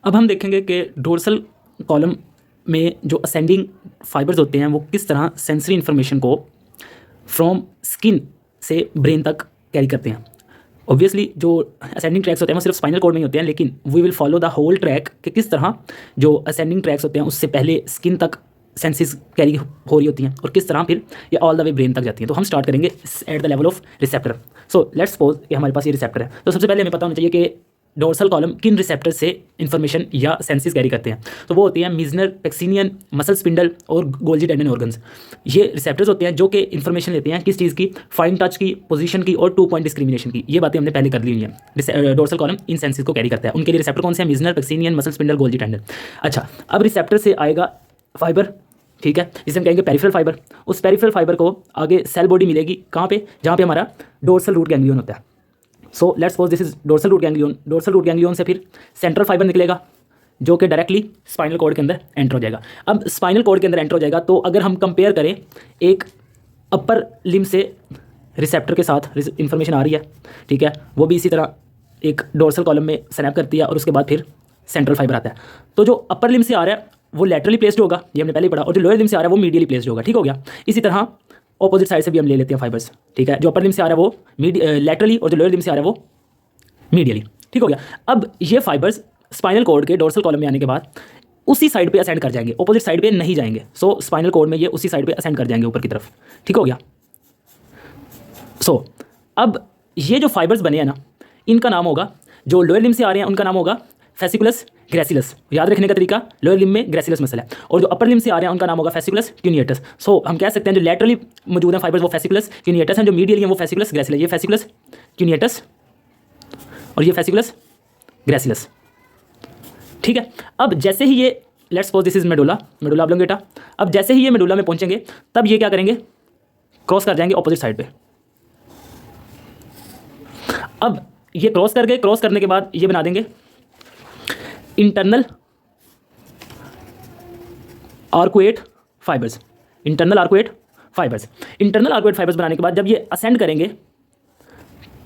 अब हम देखेंगे कि डोर्सल कॉलम में जो असेंडिंग फाइबर्स होते हैं वो किस तरह सेंसरी इन्फॉर्मेशन को फ्रॉम स्किन से ब्रेन तक कैरी करते हैं। ऑब्वियसली जो असेंडिंग ट्रैक्स होते हैं वो सिर्फ स्पाइनल कॉर्ड में ही होते हैं, लेकिन we will follow the whole track कि किस तरह जो असेंडिंग ट्रैक्स होते हैं उससे पहले स्किन तक सेंसेस कैरी हो रही होती हैं और किस तरह फिर ये ऑल द वे ब्रेन तक जाती हैं। तो हम स्टार्ट करेंगे at the level of receptor. So let's suppose कि हमारे पास ये रिसेप्टर है। तो सबसे पहले हमें पता होना चाहिए कि डोर्सल कॉलम किन रिसेप्टर से इन्फॉर्मेशन या सेंसेस कैरी करते हैं। तो वो होती हैं मिजनर, पेक्सिनियन, मसल स्पिंडल और गोल्जी टेंडन ऑर्गन्स। ये रिसेप्टर्स होते हैं जो कि इन्फॉर्मेशन लेते हैं किस चीज़ की, फाइन टच की, पोजीशन की और 2 पॉइंट डिस्क्रिमिनेशन की। ये बातें हमने पहले कर ली हुई हैं। डोर्सल कॉलम इन सेंसेस को कैरी करता है। उनके लिए रिसेप्टर कौन से हैं? Meissner, Pacinian, muscle spindle, Golgi tendon. अच्छा, अब रिसेप्टर से आएगा फाइबर, ठीक है, जिसे हम कहेंगे पेरिफेरल फाइबर। उस पेरिफेरल फाइबर को आगे सेल बॉडी मिलेगी कहाँ पे? जहाँ पे हमारा डोर्सल रूट गैंग्लियन होता है। So let's suppose this is dorsal root ganglion. Dorsal root ganglion से फिर सेंट्रल फाइबर निकलेगा जो कि डायरेक्टली स्पाइनल कॉर्ड के अंदर एंटर हो जाएगा। अब स्पाइनल कॉर्ड के अंदर एंटर हो जाएगा तो अगर हम कंपेयर करें एक अपर लिम से रिसेप्टर के साथ इन्फॉर्मेशन आ रही है, ठीक है, वो भी इसी तरह एक डोर्सल कॉलम में स्नैप करती है और उसके बाद फिर सेंट्रल फाइबर आता है। तो जो अपर लिम से आ रहा है वो लैटरली प्लेस्ड होगा, ये हमने पहले ही पढ़ा, और जो लोअर लिम से आ रहा है वो मीडियली प्लेस्ड होगा। ठीक हो गया। इसी तरह ऑपोजिट साइड से भी हम ले लेते हैं फाइबर्स, ठीक है, जो अपर लिम से आ रहा है वो लैटरली और जो लोअर लिम से आ रहा है वो मीडियली। ठीक हो गया। अब ये फाइबर्स स्पाइनल कॉर्ड के डोर्सल कॉलम में आने के बाद उसी साइड पे असेंड कर जाएंगे, ऑपोजिट साइड पे नहीं जाएंगे। सो स्पाइनल कॉर्ड में ये उसी साइड पे असेंड कर जाएंगे ऊपर की तरफ। ठीक हो गया। सो अब ये जो फाइबर्स बने हैं ना, इनका नाम होगा, जो लोअर लिम से आ रहे हैं उनका नाम होगा फेसिकुलस ग्रेसिलस। याद रखने का तरीका, लोअर लिम में ग्रेसिलस मसल है, और जो अपर लिम से आ रहे हैं उनका नाम होगा फेसिकुलस क्यूनिएटस। सो हम कह सकते हैं जो लैटरली मौजूद है फाइबर्स वो फेसिकुलस क्यूनिएटस हैं, जो मीडियली हैं वो फेसिकुलस ग्रेसिलस। ये फेसिकुलस क्यूनिएटस और ये फेसिकुलस ग्रेसिलस। ठीक है। अब जैसे ही ये let's suppose this is medulla, medulla oblongata. अब जैसे ही ये मेडुला में पहुंचेंगे तब ये क्या करेंगे? क्रॉस कर जाएंगे ऑपोजिट साइड पे। अब ये क्रॉस कर गए, क्रॉस करने के बाद ये बना देंगे internal arcuate fibres. Internal arcuate fibres. Internal arcuate fibres बनाने के बाद जब ये असेंड करेंगे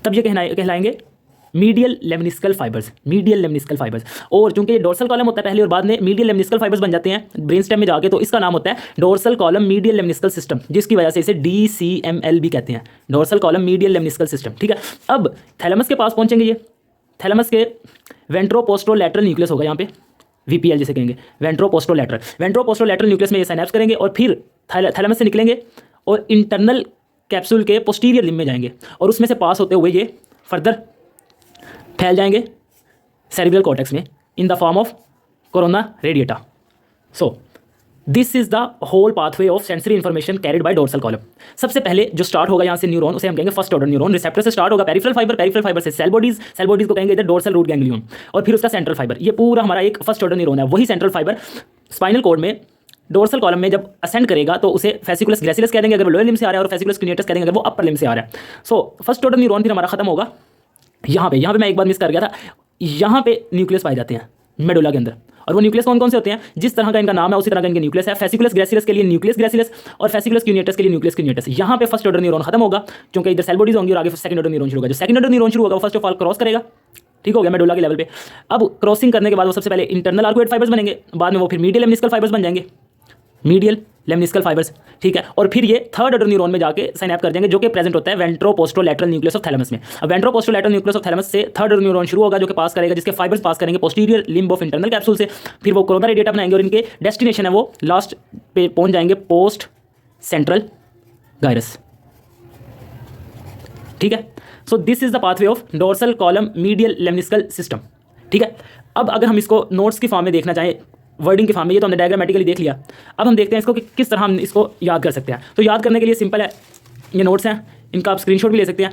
तब ये कहलाएंगे medial lemniscal fibres. Medial lemniscal fibres. और चूंकि ये डोर्सल कॉलम होता है पहले और बाद में मीडियल लेमिनिस्कल फाइबर्स बन जाते हैं ब्रेन स्टेम में जाके, तो इसका नाम होता है dorsal column medial lemniscal system, जिसकी वजह से इसे DCML भी कहते हैं, dorsal column medial lemniscal system. ठीक है। अब थैलेमस के पास पहुंचेंगे। ये थैलेमस के वेंट्रोपोस्टरोलैटरल न्यूक्लियस होगा यहाँ पे, VPL जिसे कहेंगे, वेंट्रोपोस्टरोलैटरल। वेंट्रोपोस्टरोलैटरल न्यूक्लियस में ये साइनैप्स करेंगे और फिर थैलेमस से निकलेंगे और इंटरनल कैप्सूल के पोस्टीरियर लिम्ब में जाएंगे और उसमें से पास होते हुए ये फर्दर फैल जाएंगे सेरिब्रल कॉर्टेक्स में in the form of corona radiata. So this is the whole pathway of sensory information carried by dorsal column. सबसे पहले जो स्टार्ट होगा यहाँ से न्यूरॉन, उसे हम कहेंगे फर्स्ट ऑर्डर न्यूरॉन। रिसेप्टर से स्टार्ट होगा पेरिफेरल फाइबर, पेरिफेरल फाइबर से सेल बॉडीज, सेल बॉडीज को कहेंगे इधर डोर्सल रूट गैंग्लियन, और फिर उसका सेंट्रल फाइबर। ये पूरा हमारा एक फर्स्ट ऑर्डर न्यूरॉन है। वही सेंट्रल फाइबर स्पाइनल कॉर्ड में डोर्सल कॉलम में जब असेंड करेगा तो उसे फेसिकुलस ग्रेसिलस कह देंगे अगर वो लोअर लिम से आ रहा है, और फेसिकुलस क्यूनिएटस कह देंगे अगर वो अपर लिम से आ रहा है। सो फर्स्ट ऑर्डर न्यूरॉन फिर हमारा खत्म होगा यहाँ पे मैं एक बार मिस कर गया था। यहाँ पे न्यूक्लियस पाए जाते हैं मेडुला के अंदर, और वो न्यूक्लियस कौन कौन से होते हैं? जिस तरह का इनका नाम है उसी तरह का इनके न्यूक्लियस है। फेसिकुलस ग्रेसिलस के लिए न्यूक्लियस ग्रेसिलस और फेसिकुलस क्यूनिएटस के लिए न्यूक्लियस क्यूनिएटस। यहाँ पे फर्स्ट ऑर्डर न्यूरॉन खत्म होगा क्योंकि इधर सेल बॉडीज होंगी और आगे सेकंड ऑर्डर न्यूरॉन शुरू होगा। जो सेकंड ऑर्डर न्यूरॉन शुरू होगा वो फर्स्ट ऑफ ऑल क्रॉस करेगा। ठीक हो गया, मेडुला के लेवल पे। अब क्रॉसिंग करने के बाद वो सबसे पहले इंटरनल आर्कुएट फाइबर्स बनेंगे, बाद में वो फिर मीडियल लेमिनिस्कल फाइबर्स बन जाएंगे, मीडियल लेमिनिस्कल फाइबर्स। ठीक है। और फिर ये थर्ड ऑर्डर न्यूरॉन में जाके साइनैप कर जाएंगे जो कि प्रेजेंट होता है वेंट्रोपोस्टरोलैटरल न्यूक्लियस ऑफ थैलेमस में। अब वेंट्रोपोस्टरोलैटरल न्यूक्लियस ऑफ थैलेमस से थर्ड ऑर्डर न्यूरॉन शुरू होगा जो कि पास करेगा, जिसके फाइबर्स पास करेंगे posterior limb of internal capsule से, फिर वो कोरोना रेडिएटा बनाएंगे और इनके डेस्टिनेशन है वो लास्ट पे पहुंच जाएंगे पोस्ट सेंट्रल गायरस। ठीक है। So this is the pathway of dorsal column medial lemniscal system. ठीक है। अब अगर हम इसको नोट्स की फॉर्म में देखना चाहें, वर्डिंग के फॉर्म में, ये तो हमने डायग्रामेटिकली देख लिया। अब हम देखते हैं इसको कि किस तरह हम इसको याद कर सकते हैं। तो याद करने के लिए सिंपल है, ये नोट्स हैं, इनका आप स्क्रीनशॉट भी ले सकते हैं।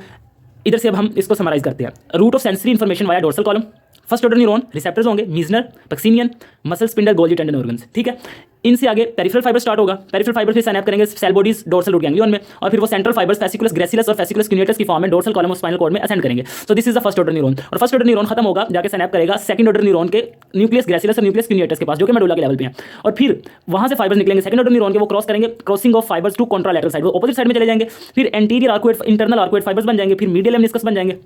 इधर से अब हम इसको समराइज करते हैं। Route of sensory information via dorsal column, first order neuron, receptors होंगे Meissner, Pacinian, muscle spindle, Golgi tendon organs. ठीक है। इनसे आगे पेरिफेरल फाइबर स्टार्ट होगा, पेरिफेरल फाइबर फिर साइनैप करेंगे cell bodies dorsal root ganglion में, और फिर वो सेंट्रल फाइबर्स फेसिकुलस ग्रेसिलस और फेसिकुलस क्यूनिएटस की फॉर्म में dorsal column of spinal cord में असेंड करेंगे। So this is the first order neuron, और फर्स्ट ऑर्डर न्यूरॉन खत्म होगा जाके साइनैप करेगा सेकंड ऑर्डर न्यूरॉन के न्यूक्लियस ग्रेसिलस और न्यूक्लियस क्यूनिएटस के पास जो कि मेडुला के लेवल पे है, और फिर वहां से फाइबर्स निकलेंगे सेकंड ऑर्डर न्यूरॉन के, वो क्रॉस करेंगे, crossing of fibres to contralateral side, वो ऑपोजिट साइड में चले जाएंगे, फिर anterior arcuate internal arcuate fibres बन जाएंगे, फिर मीडियल लेमिनिस्कस बन जाएंगे,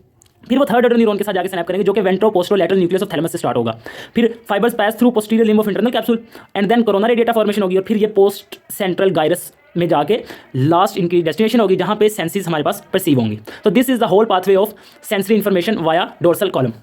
फिर वो थर्ड ऑर्डर न्यूरॉन के साथ जाके स्नैप करेंगे जो कि ventroposterolateral nucleus of thalamus से स्टार्ट होगा। फिर fibres pass through posterior limb of internal capsule and then corona radiata formation होगी और फिर ये पोस्ट सेंट्रल गायरस में जाके लास्ट इनकी डेस्टिनेशन होगी जहाँ पे सेंसेस हमारे पास परसीव होंगी। तो this is the whole pathway of sensory information via dorsal column.